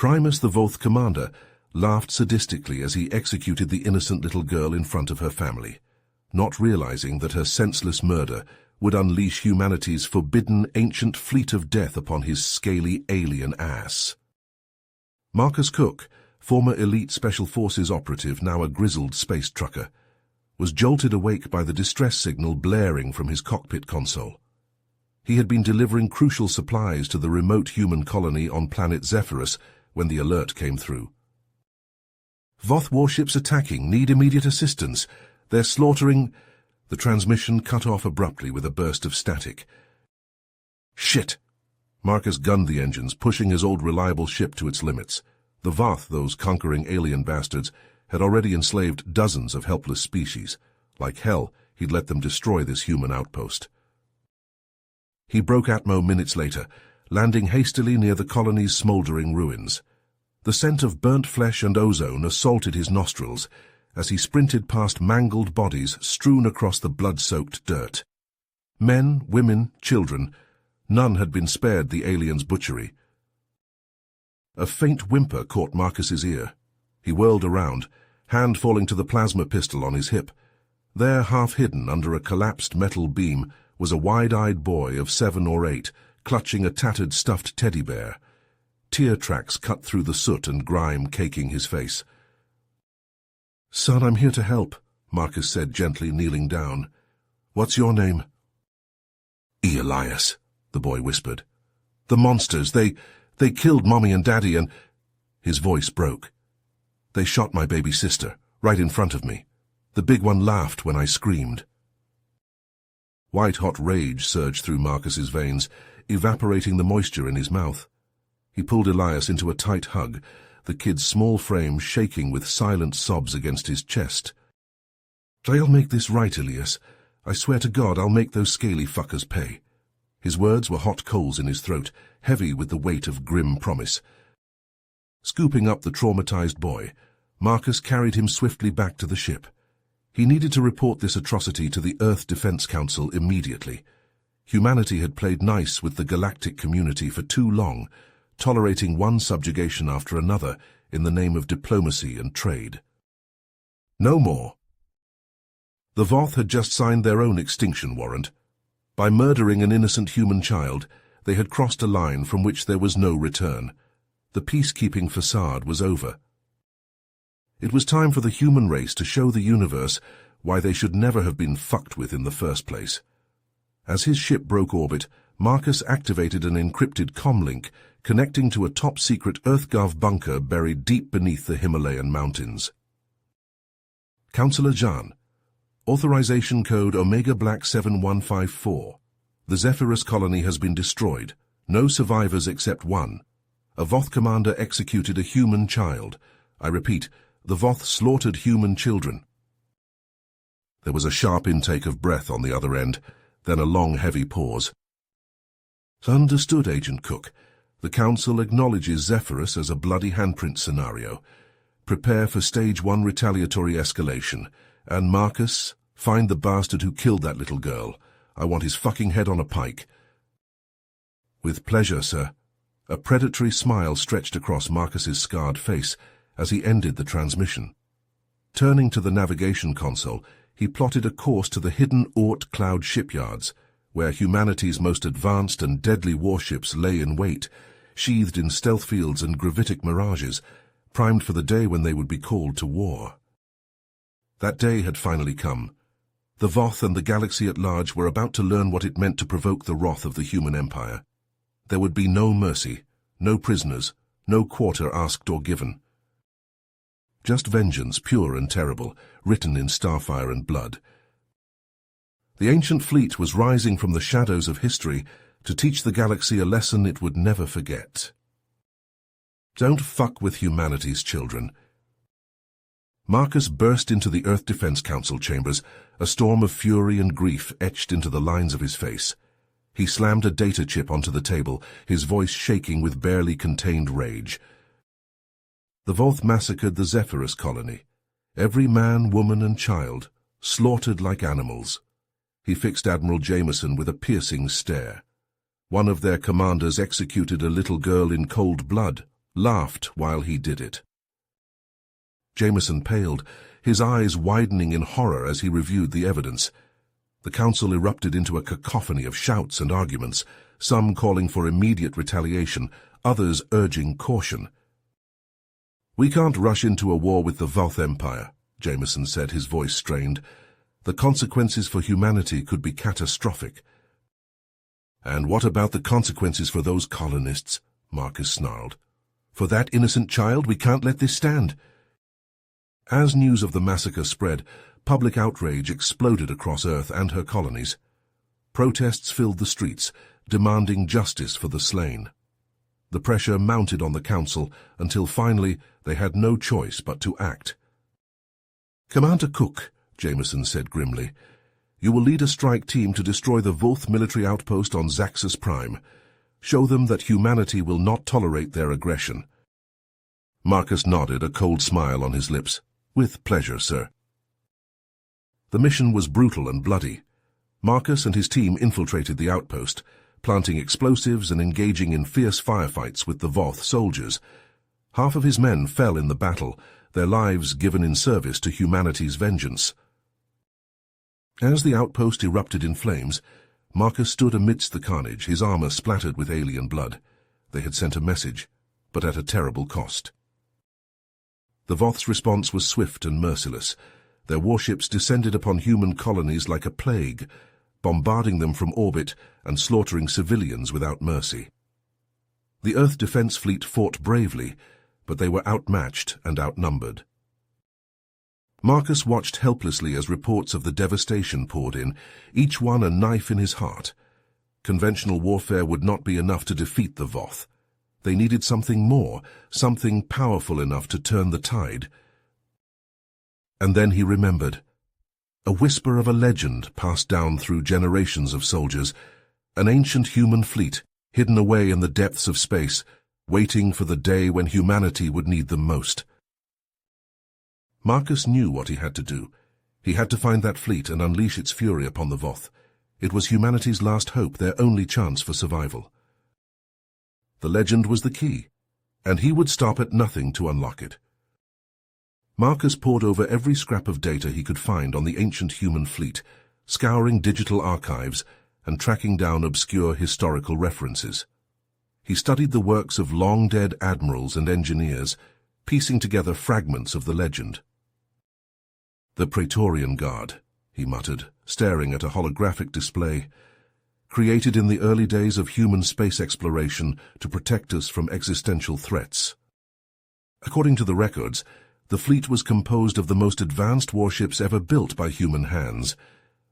Primus, the Voth commander, laughed sadistically as he executed the innocent little girl in front of her family, not realizing that her senseless murder would unleash humanity's forbidden ancient fleet of death upon his scaly alien ass. Marcus Cook, former elite Special Forces operative, now a grizzled space trucker, was jolted awake by the distress signal blaring from his cockpit console. He had been delivering crucial supplies to the remote human colony on planet Zephyrus when the alert came through. "Voth warships attacking, need immediate assistance. They're slaughtering—" The transmission cut off abruptly with a burst of static. "Shit!" Marcus gunned the engines, pushing his old reliable ship to its limits. The Voth, those conquering alien bastards, had already enslaved dozens of helpless species. Like hell, he'd let them destroy this human outpost. He broke atmo minutes later, landing hastily near the colony's smoldering ruins. The scent of burnt flesh and ozone assaulted his nostrils as he sprinted past mangled bodies strewn across the blood-soaked dirt. Men, women, children, none had been spared the aliens' butchery. A faint whimper caught Marcus's ear. He whirled around, hand falling to the plasma pistol on his hip. There, half hidden under a collapsed metal beam, was a wide-eyed boy of 7 or 8, clutching a tattered stuffed teddy bear. Tear tracks cut through the soot and grime caking his face. "Son, I'm here to help," Marcus said gently, kneeling down. "What's your name?" "Elias," the boy whispered. "The monsters, they killed Mommy and Daddy and—" His voice broke. "They shot my baby sister, right in front of me. The big one laughed when I screamed." White-hot rage surged through Marcus's veins, evaporating the moisture in his mouth. He pulled Elias into a tight hug, the kid's small frame shaking with silent sobs against his chest. "I'll make this right, Elias. I swear to God I'll make those scaly fuckers pay." His words were hot coals in his throat, heavy with the weight of grim promise. Scooping up the traumatized boy, Marcus carried him swiftly back to the ship. He needed to report this atrocity to the Earth Defense Council immediately. Humanity had played nice with the Galactic community for too long, tolerating one subjugation after another in the name of diplomacy and trade. No more. The Voth had just signed their own extinction warrant. By murdering an innocent human child, they had crossed a line from which there was no return. The peacekeeping facade was over. It was time for the human race to show the universe why they should never have been fucked with in the first place. As his ship broke orbit, Marcus activated an encrypted comlink connecting to a top-secret EarthGov bunker buried deep beneath the Himalayan mountains. Counselor Jan. Authorization code Omega Black 7154. The Zephyrus colony has been destroyed. No survivors except one. A Voth commander executed a human child. I repeat, the Voth slaughtered human children. There was a sharp intake of breath on the other end, then a long, heavy pause. Understood, Agent Cook. The Council acknowledges Zephyrus as a bloody handprint scenario. Prepare for Stage 1 retaliatory escalation. And Marcus, find the bastard who killed that little girl. I want his fucking head on a pike. With pleasure, sir. A predatory smile stretched across Marcus's scarred face as he ended the transmission. Turning to the navigation console, he plotted a course to the hidden Oort cloud shipyards, where humanity's most advanced and deadly warships lay in wait, sheathed in stealth fields and gravitic mirages, primed for the day when they would be called to war. That day had finally come. The Voth and the galaxy at large were about to learn what it meant to provoke the wrath of the human empire. There would be no mercy, no prisoners, no quarter asked or given. Just vengeance, pure and terrible, written in starfire and blood. The ancient fleet was rising from the shadows of history to teach the galaxy a lesson it would never forget. Don't fuck with humanity's children. Marcus burst into the Earth Defense Council chambers, a storm of fury and grief etched into the lines of his face. He slammed a data chip onto the table, his voice shaking with barely contained rage. The Voth massacred the Zephyrus colony. Every man, woman, and child, slaughtered like animals. He fixed Admiral Jameson with a piercing stare. One of their commanders executed a little girl in cold blood, laughed while he did it. Jameson paled, his eyes widening in horror as he reviewed the evidence. The council erupted into a cacophony of shouts and arguments, some calling for immediate retaliation, others urging caution. "We can't rush into a war with the Voth Empire," Jameson said, his voice strained. "The consequences for humanity could be catastrophic." "And what about the consequences for those colonists?" Marcus snarled. "For that innocent child, we can't let this stand." As news of the massacre spread, public outrage exploded across Earth and her colonies. Protests filled the streets, demanding justice for the slain. The pressure mounted on the council until finally they had no choice but to act. "Commander Cook," Jameson said grimly, "you will lead a strike team to destroy the Voth military outpost on Zaxxas Prime. Show them that humanity will not tolerate their aggression." Marcus nodded, a cold smile on his lips. "With pleasure, sir." The mission was brutal and bloody. Marcus and his team infiltrated the outpost, planting explosives and engaging in fierce firefights with the Voth soldiers. Half of his men fell in the battle, their lives given in service to humanity's vengeance. As the outpost erupted in flames, Marcus stood amidst the carnage, his armor splattered with alien blood. They had sent a message, but at a terrible cost. The Voth's response was swift and merciless. Their warships descended upon human colonies like a plague, bombarding them from orbit and slaughtering civilians without mercy. The Earth Defense Fleet fought bravely, but they were outmatched and outnumbered. Marcus watched helplessly as reports of the devastation poured in, each one a knife in his heart. Conventional warfare would not be enough to defeat the Voth. They needed something more, something powerful enough to turn the tide. And then he remembered. A whisper of a legend passed down through generations of soldiers, an ancient human fleet, hidden away in the depths of space, waiting for the day when humanity would need them most. Marcus knew what he had to do. He had to find that fleet and unleash its fury upon the Voth. It was humanity's last hope, their only chance for survival. The legend was the key, and he would stop at nothing to unlock it. Marcus pored over every scrap of data he could find on the ancient human fleet, scouring digital archives and tracking down obscure historical references. He studied the works of long-dead admirals and engineers, piecing together fragments of the legend. "The Praetorian Guard," he muttered, staring at a holographic display, "created in the early days of human space exploration to protect us from existential threats." According to the records, the fleet was composed of the most advanced warships ever built by human hands.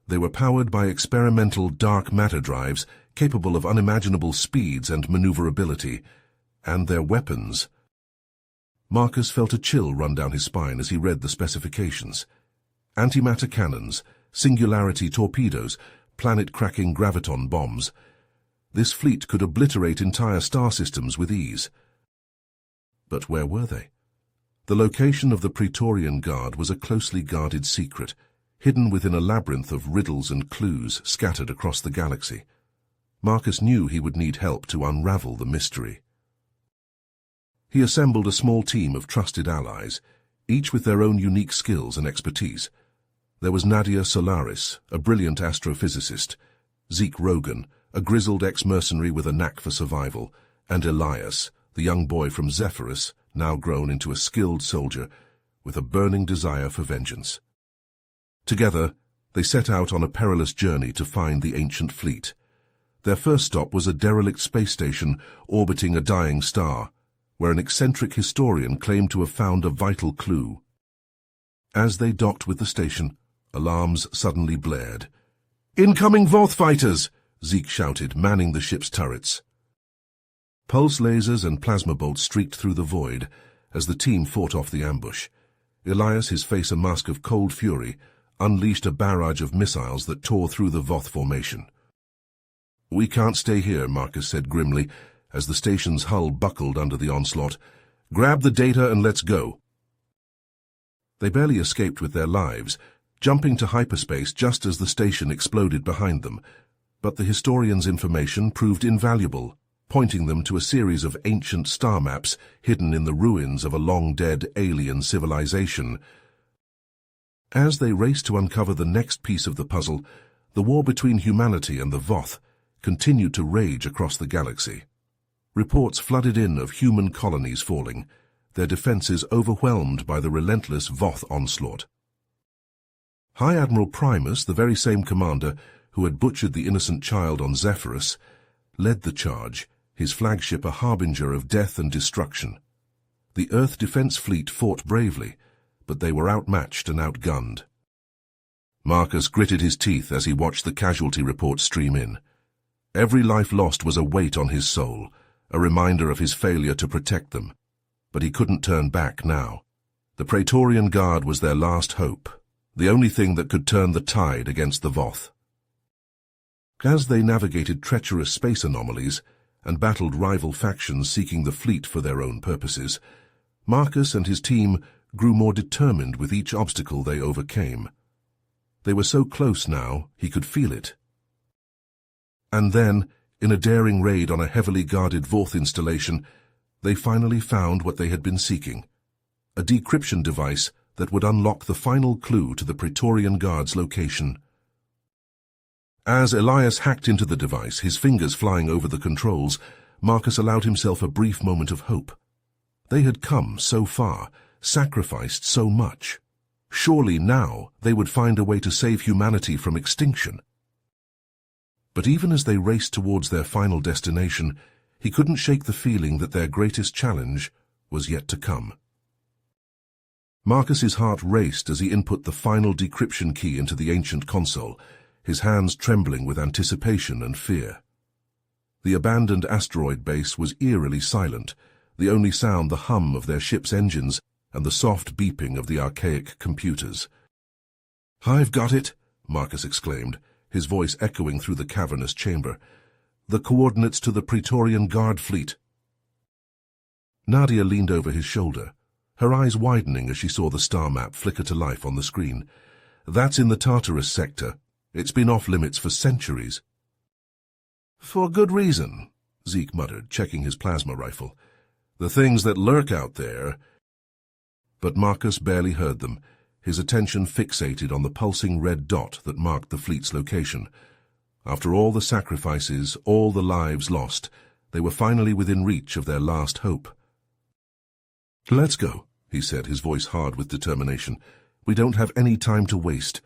They were powered by experimental dark matter drives capable of unimaginable speeds and maneuverability, and their weapons. Marcus felt a chill run down his spine as he read the specifications. Antimatter cannons, singularity torpedoes, planet-cracking graviton bombs. This fleet could obliterate entire star systems with ease. But where were they? The location of the Praetorian Guard was a closely guarded secret, hidden within a labyrinth of riddles and clues scattered across the galaxy. Marcus knew he would need help to unravel the mystery. He assembled a small team of trusted allies, each with their own unique skills and expertise. There was Nadia Solaris, a brilliant astrophysicist, Zeke Rogan, a grizzled ex-mercenary with a knack for survival, and Elias, the young boy from Zephyrus, now grown into a skilled soldier with a burning desire for vengeance. Together, they set out on a perilous journey to find the ancient fleet. Their first stop was a derelict space station orbiting a dying star, where an eccentric historian claimed to have found a vital clue. As they docked with the station, alarms suddenly blared. "Incoming Voth fighters!" Zeke shouted, manning the ship's turrets. Pulse lasers and plasma bolts streaked through the void as the team fought off the ambush. Elias, his face a mask of cold fury, unleashed a barrage of missiles that tore through the Voth formation. "We can't stay here," Marcus said grimly, as the station's hull buckled under the onslaught. "Grab the data and let's go." They barely escaped with their lives, jumping to hyperspace just as the station exploded behind them. But the historian's information proved invaluable. pointing them to a series of ancient star maps hidden in the ruins of a long-dead alien civilization. As they raced to uncover the next piece of the puzzle, the war between humanity and the Voth continued to rage across the galaxy. Reports flooded in of human colonies falling, their defenses overwhelmed by the relentless Voth onslaught. High Admiral Primus, the very same commander who had butchered the innocent child on Zephyrus, led the charge, his flagship a harbinger of death and destruction. The Earth Defense Fleet fought bravely, but they were outmatched and outgunned. Marcus gritted his teeth as he watched the casualty reports stream in. Every life lost was a weight on his soul, a reminder of his failure to protect them. But he couldn't turn back now. The Praetorian Guard was their last hope, the only thing that could turn the tide against the Voth. As they navigated treacherous space anomalies and battled rival factions seeking the fleet for their own purposes, Marcus and his team grew more determined with each obstacle they overcame. They were so close now, he could feel it. And then, in a daring raid on a heavily guarded Voth installation, they finally found what they had been seeking, a decryption device that would unlock the final clue to the Praetorian Guard's location. As Elias hacked into the device, his fingers flying over the controls, Marcus allowed himself a brief moment of hope. They had come so far, sacrificed so much. Surely now they would find a way to save humanity from extinction. But even as they raced towards their final destination, he couldn't shake the feeling that their greatest challenge was yet to come. Marcus's heart raced as he input the final decryption key into the ancient console, his hands trembling with anticipation and fear. The abandoned asteroid base was eerily silent, the only sound the hum of their ship's engines and the soft beeping of the archaic computers. "I've got it," Marcus exclaimed, his voice echoing through the cavernous chamber. "The coordinates to the Praetorian Guard fleet." Nadia leaned over his shoulder, her eyes widening as she saw the star map flicker to life on the screen. "That's in the Tartarus sector. It's been off-limits for centuries." "For good reason," Zeke muttered, checking his plasma rifle. "The things that lurk out there—" But Marcus barely heard them, his attention fixated on the pulsing red dot that marked the fleet's location. After all the sacrifices, all the lives lost, they were finally within reach of their last hope. "Let's go," he said, his voice hard with determination. "We don't have any time to waste."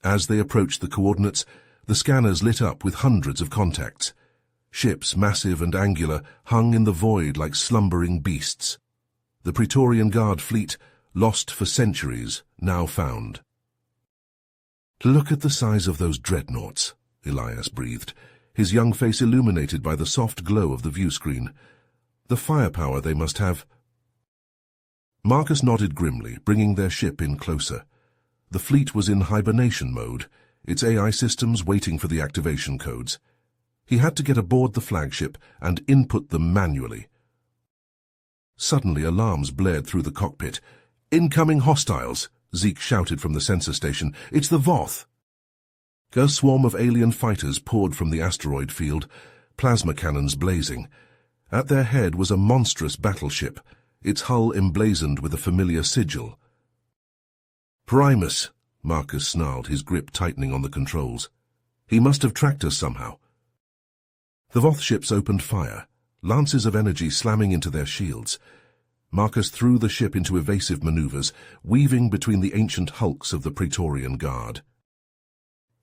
As they approached the coordinates, the scanners lit up with hundreds of contacts. Ships, massive and angular, hung in the void like slumbering beasts. The Praetorian Guard fleet, lost for centuries, now found. "Look at the size of those dreadnoughts," Elias breathed, his young face illuminated by the soft glow of the view screen. "The firepower they must have." Marcus nodded grimly, bringing their ship in closer. The fleet was in hibernation mode, its AI systems waiting for the activation codes. He had to get aboard the flagship and input them manually. Suddenly alarms blared through the cockpit. "Incoming hostiles!" Zeke shouted from the sensor station. "It's the Voth!" A swarm of alien fighters poured from the asteroid field, plasma cannons blazing. At their head was a monstrous battleship, its hull emblazoned with a familiar sigil. "Primus," Marcus snarled, his grip tightening on the controls. "He must have tracked us somehow." The Voth ships opened fire, lances of energy slamming into their shields. Marcus threw the ship into evasive maneuvers, weaving between the ancient hulks of the Praetorian Guard.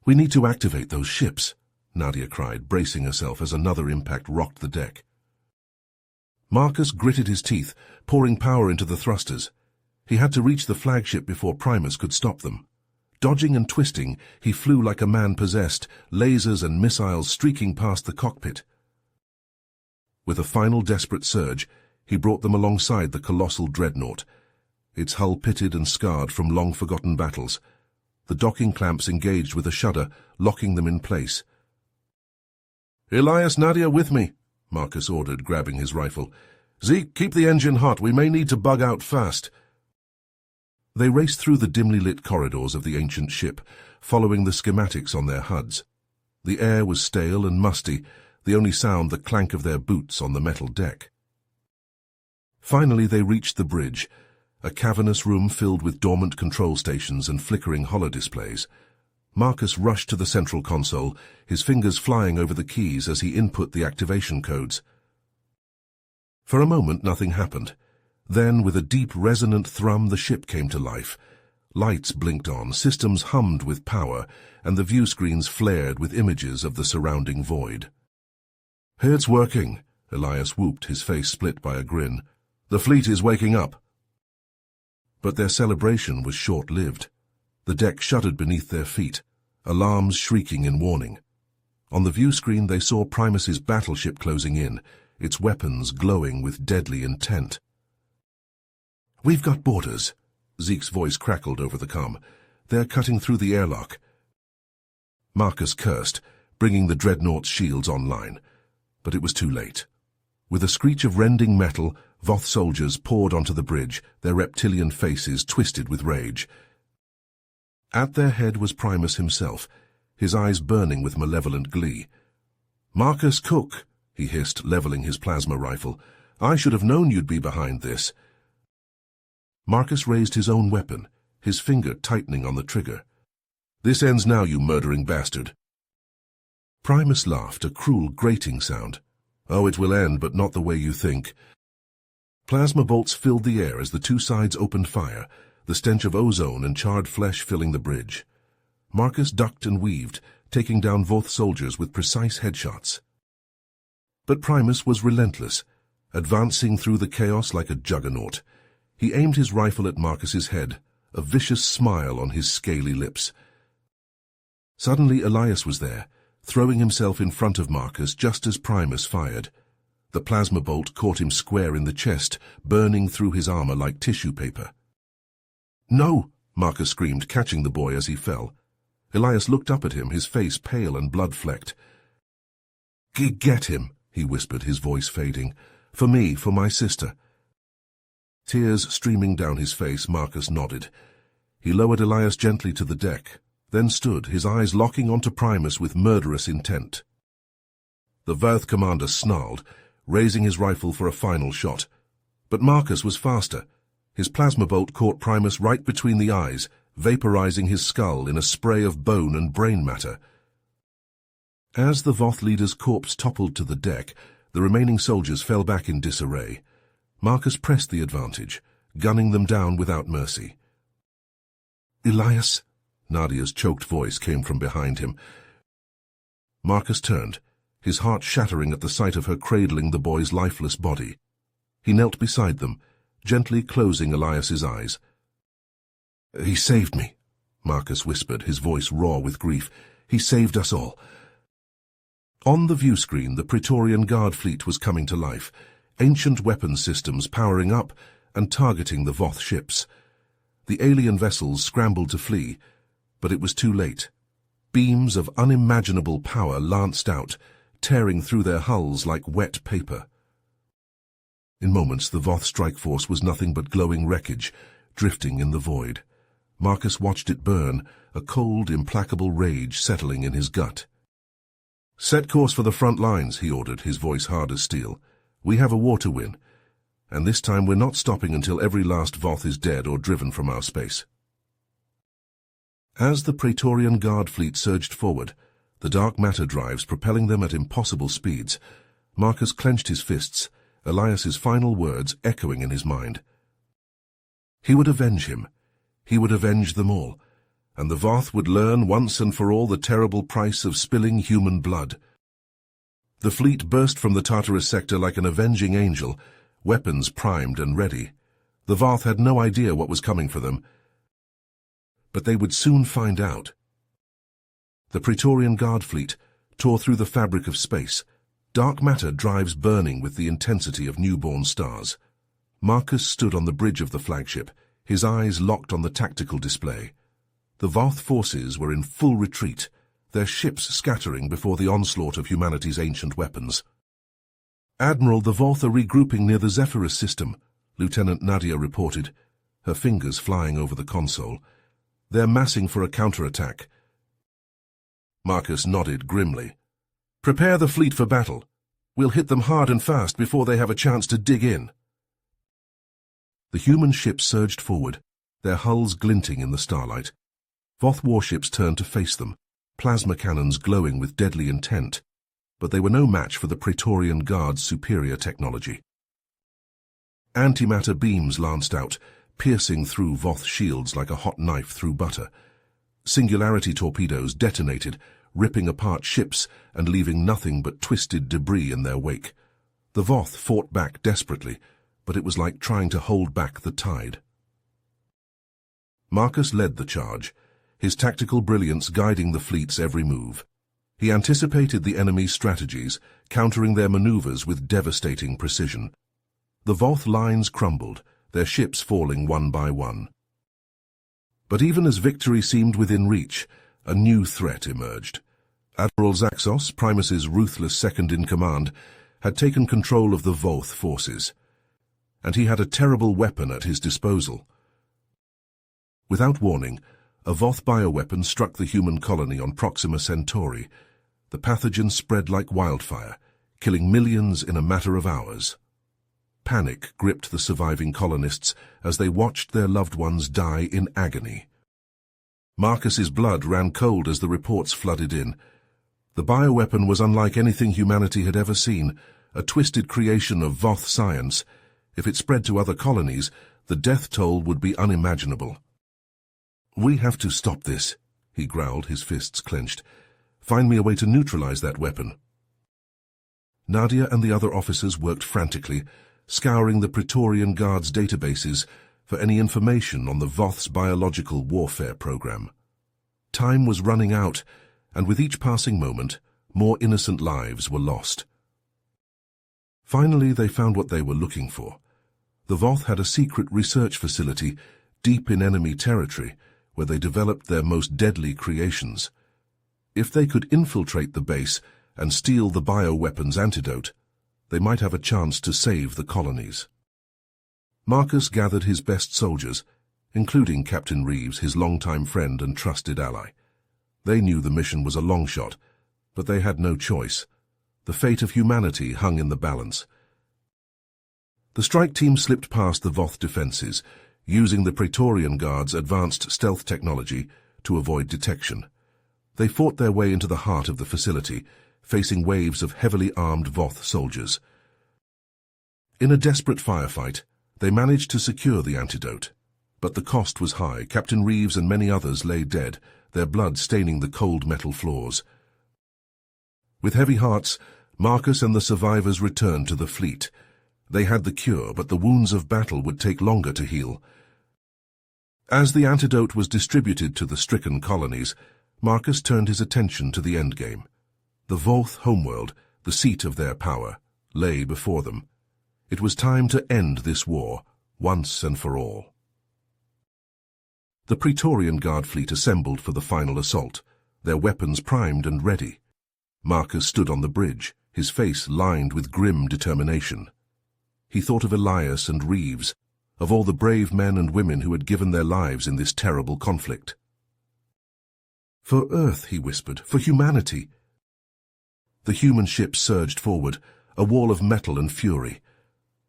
"We need to activate those ships," Nadia cried, bracing herself as another impact rocked the deck. Marcus gritted his teeth, pouring power into the thrusters. He had to reach the flagship before Primus could stop them. Dodging and twisting, he flew like a man possessed, lasers and missiles streaking past the cockpit. With a final desperate surge, he brought them alongside the colossal dreadnought, its hull pitted and scarred from long-forgotten battles. The docking clamps engaged with a shudder, locking them in place. "Elias, Nadia, with me," Marcus ordered, grabbing his rifle. "Zeke, keep the engine hot. We may need to bug out fast." They raced through the dimly lit corridors of the ancient ship, following the schematics on their HUDs. The air was stale and musty, the only sound the clank of their boots on the metal deck. Finally they reached the bridge, a cavernous room filled with dormant control stations and flickering holodisplays. Marcus rushed to the central console, his fingers flying over the keys as he input the activation codes. For a moment nothing happened. Then, with a deep, resonant thrum, the ship came to life. Lights blinked on, systems hummed with power, and the view screens flared with images of the surrounding void. "It's working," Elias whooped, his face split by a grin. "The fleet is waking up." But their celebration was short-lived. The deck shuddered beneath their feet, alarms shrieking in warning. On the view screen they saw Primus's battleship closing in, its weapons glowing with deadly intent. "We've got boarders," Zeke's voice crackled over the comm. "They're cutting through the airlock." Marcus cursed, bringing the dreadnought's shields online. But it was too late. With a screech of rending metal, Voth soldiers poured onto the bridge, their reptilian faces twisted with rage. At their head was Primus himself, his eyes burning with malevolent glee. "Marcus Cook," he hissed, leveling his plasma rifle. "I should have known you'd be behind this." Marcus raised his own weapon, his finger tightening on the trigger. "This ends now, you murdering bastard." Primus laughed, a cruel, grating sound. "Oh, it will end, but not the way you think." Plasma bolts filled the air as the two sides opened fire, the stench of ozone and charred flesh filling the bridge. Marcus ducked and weaved, taking down Voth soldiers with precise headshots. But Primus was relentless, advancing through the chaos like a juggernaut. He aimed his rifle at Marcus's head, a vicious smile on his scaly lips. Suddenly Elias was there, throwing himself in front of Marcus just as Primus fired. The plasma bolt caught him square in the chest, burning through his armor like tissue paper. "No!" Marcus screamed, catching the boy as he fell. Elias looked up at him, his face pale and blood-flecked. "Get him," he whispered, his voice fading. "For me, for my sister." Tears streaming down his face, Marcus nodded. He lowered Elias gently to the deck, then stood, his eyes locking onto Primus with murderous intent. The Voth commander snarled, raising his rifle for a final shot. But Marcus was faster. His plasma bolt caught Primus right between the eyes, vaporizing his skull in a spray of bone and brain matter. As the Voth leader's corpse toppled to the deck, the remaining soldiers fell back in disarray. Marcus pressed the advantage, gunning them down without mercy. "Elias?" Nadia's choked voice came from behind him. Marcus turned, his heart shattering at the sight of her cradling the boy's lifeless body. He knelt beside them, gently closing Elias's eyes. "He saved me," Marcus whispered, his voice raw with grief. "He saved us all." On the view screen, the Praetorian Guard fleet was coming to life, ancient weapons systems powering up and targeting the Voth ships. The alien vessels scrambled to flee, but it was too late. Beams of unimaginable power lanced out, tearing through their hulls like wet paper. In moments, the Voth strike force was nothing but glowing wreckage, drifting in the void. Marcus watched it burn, a cold, implacable rage settling in his gut. "Set course for the front lines," he ordered, his voice hard as steel. "We have a war to win, and this time we're not stopping until every last Voth is dead or driven from our space." As the Praetorian Guard fleet surged forward, the dark matter drives propelling them at impossible speeds, Marcus clenched his fists, Elias's final words echoing in his mind. He would avenge him. He would avenge them all, and the Voth would learn once and for all the terrible price of spilling human blood. The fleet burst from the Tartarus sector like an avenging angel, weapons primed and ready. The Voth had no idea what was coming for them, but they would soon find out. The Praetorian Guard fleet tore through the fabric of space, dark matter drives burning with the intensity of newborn stars. Marcus stood on the bridge of the flagship, his eyes locked on the tactical display. The Voth forces were in full retreat, their ships scattering before the onslaught of humanity's ancient weapons. "Admiral, the Voth are regrouping near the Zephyrus system," Lieutenant Nadia reported, her fingers flying over the console. "They're massing for a counterattack." Marcus nodded grimly. "Prepare the fleet for battle," We'll hit them hard and fast before they have a chance to dig in. The human ships surged forward, their hulls glinting in the starlight. Voth warships turned to face them, plasma cannons glowing with deadly intent, but they were no match for the Praetorian Guard's superior technology. Antimatter beams lanced out, piercing through Voth shields like a hot knife through butter. Singularity torpedoes detonated, ripping apart ships and leaving nothing but twisted debris in their wake. The Voth fought back desperately, but it was like trying to hold back the tide. Marcus led the charge, his tactical brilliance guiding the fleet's every move. He anticipated the enemy's strategies, countering their maneuvers with devastating precision. The Voth lines crumbled, their ships falling one by one. But even as victory seemed within reach, a new threat emerged. Admiral Zaxos, Primus's ruthless second-in-command, had taken control of the Voth forces, and he had a terrible weapon at his disposal. Without warning, a Voth bioweapon struck the human colony on Proxima Centauri. The pathogen spread like wildfire, killing millions in a matter of hours. Panic gripped the surviving colonists as they watched their loved ones die in agony. Marcus's blood ran cold as the reports flooded in. The bioweapon was unlike anything humanity had ever seen, a twisted creation of Voth science. If it spread to other colonies, the death toll would be unimaginable. "We have to stop this," he growled, his fists clenched. "Find me a way to neutralize that weapon." Nadia and the other officers worked frantically, scouring the Praetorian Guard's databases for any information on the Voth's biological warfare program. Time was running out, and with each passing moment, more innocent lives were lost. Finally, they found what they were looking for. The Voth had a secret research facility deep in enemy territory, where they developed their most deadly creations. If they could infiltrate the base and steal the bioweapon's antidote, they might have a chance to save the colonies. Marcus gathered his best soldiers, including Captain Reeves, his longtime friend and trusted ally. They knew the mission was a long shot, but they had no choice. The fate of humanity hung in the balance. The strike team slipped past the Voth defenses, using the Praetorian Guard's advanced stealth technology to avoid detection. They fought their way into the heart of the facility, facing waves of heavily armed Voth soldiers. In a desperate firefight, they managed to secure the antidote. But the cost was high. Captain Reeves and many others lay dead, their blood staining the cold metal floors. With heavy hearts, Marcus and the survivors returned to the fleet. They had the cure, but the wounds of battle would take longer to heal. As the antidote was distributed to the stricken colonies, Marcus turned his attention to the endgame. The Voth homeworld, the seat of their power, lay before them. It was time to end this war, once and for all. The Praetorian Guard fleet assembled for the final assault, their weapons primed and ready. Marcus stood on the bridge, his face lined with grim determination. He thought of Elias and Reeves, of all the brave men and women who had given their lives in this terrible conflict. "For Earth," he whispered, "for humanity." The human ships surged forward, a wall of metal and fury.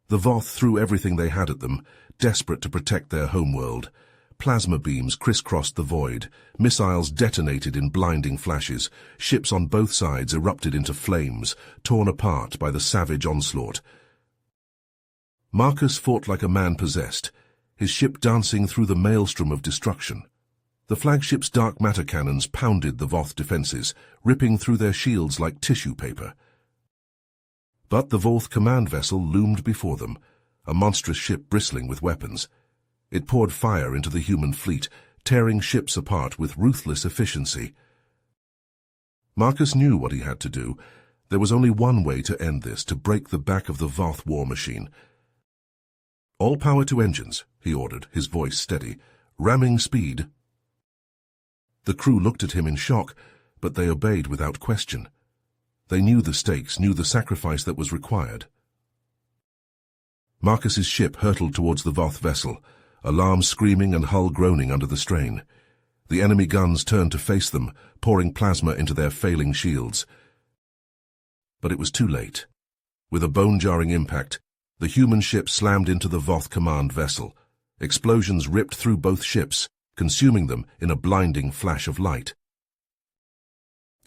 The Voth threw everything they had at them, desperate to protect their homeworld. Plasma beams crisscrossed the void, missiles detonated in blinding flashes, ships on both sides erupted into flames, torn apart by the savage onslaught. Marcus fought like a man possessed, his ship dancing through the maelstrom of destruction. The flagship's dark matter cannons pounded the Voth defenses, ripping through their shields like tissue paper. But the Voth command vessel loomed before them, a monstrous ship bristling with weapons. It poured fire into the human fleet, tearing ships apart with ruthless efficiency. Marcus knew what he had to do. There was only one way to end this, to break the back of the Voth war machine. "All power to engines," he ordered, his voice steady. "Ramming speed." The crew looked at him in shock, but they obeyed without question. They knew the stakes, knew the sacrifice that was required. Marcus's ship hurtled towards the Voth vessel, alarm screaming and hull groaning under the strain. The enemy guns turned to face them, pouring plasma into their failing shields. But it was too late. With a bone-jarring impact, the human ship slammed into the Voth command vessel. Explosions ripped through both ships, consuming them in a blinding flash of light.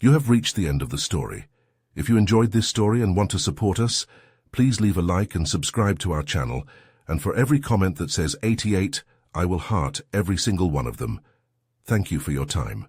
You have reached the end of the story. If you enjoyed this story and want to support us, please leave a like and subscribe to our channel, and for every comment that says 88, I will heart every single one of them. Thank you for your time.